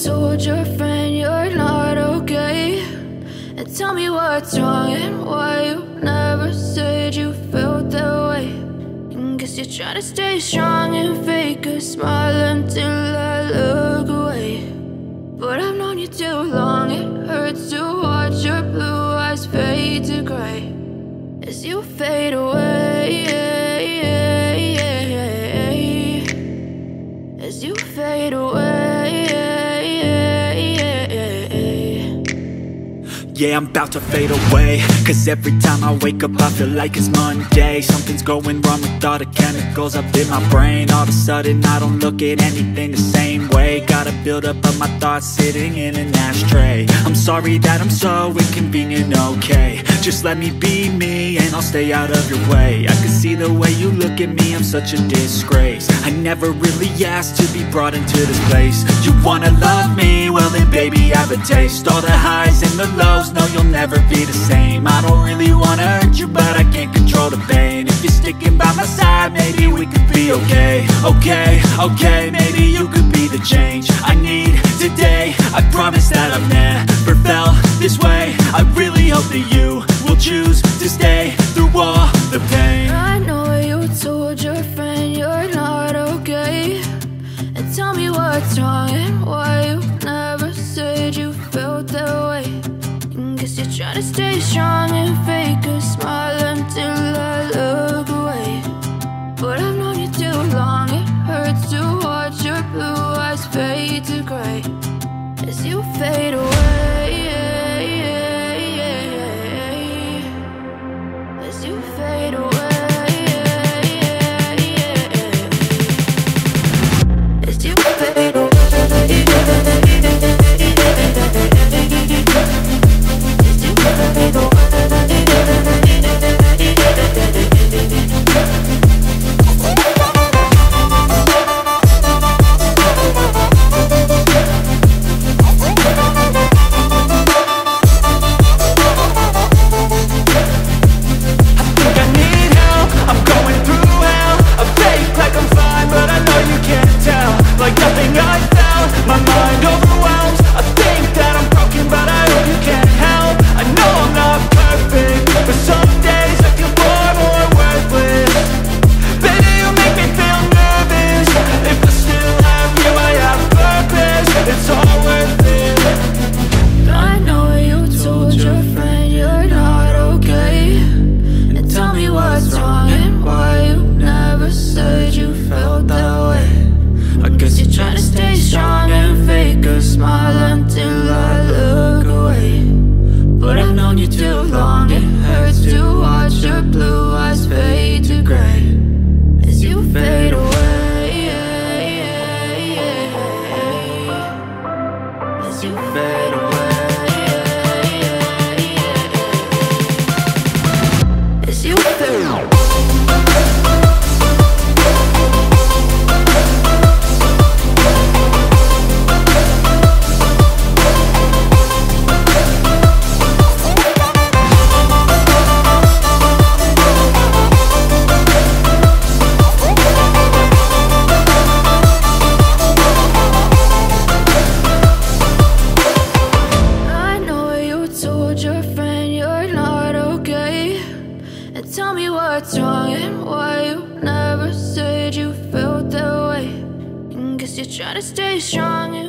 told your friend you're not okay, and tell me what's wrong and why you never said you felt that way. And guess you're trying to stay strong and fake a smile until I look away. But I've known you too long, it hurts to watch your blue eyes fade to gray as you fade away, as you fade away. Yeah, I'm about to fade away, cause every time I wake up I feel like it's Monday. Something's going wrong with all the chemicals up in my brain. All of a sudden I don't look at anything the same way. Got a buildup of my thoughts sitting in an ashtray. I'm sorry that I'm so inconvenient, okay. Just let me be me and I'll stay out of your way. I can see the way you look at me, I'm such a disgrace. I never really asked to be brought into this place. You wanna love me? Well then baby I have a taste. All the highs and the lows, no, you'll never be the same. I don't really wanna hurt you, but I can't control the pain. If you're sticking by my side, maybe we could be okay. Okay, okay, maybe you could be the change I need today. I promise that I've never felt this way. I really hope that you will choose to stay through all the pain. I know you told your friend you're not okay, and tell me what's wrong and why you never said you felt that way. Guess you're trying to stay strong and fake a smile until I look away. But I've known you too long, it hurts to watch your blue eyes fade to gray as you fade away, as you fade away, as you fade away. What's wrong and why you never said you felt that way? And guess you're trying to stay strong.